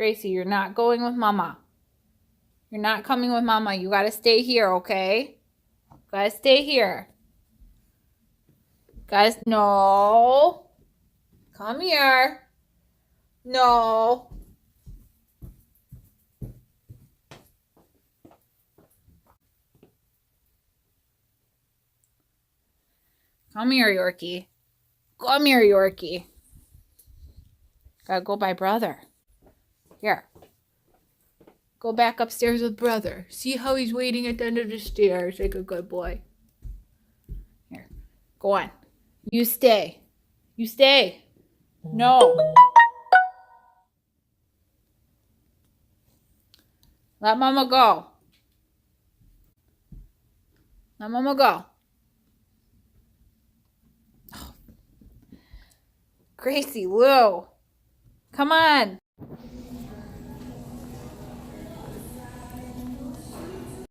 Gracie, you're not going with Mama. You're not coming with Mama. You got to stay here, okay? Got to stay here. Guys, no. Come here. No. Come here, Yorkie. Come here, Yorkie. Gotta go by brother. Here. Go back upstairs with brother. See how he's waiting at the end of the stairs like a good boy. Here. Go on. You stay. You stay. No. Let Mama go. Let Mama go. Oh. Gracie, Lou. Come on.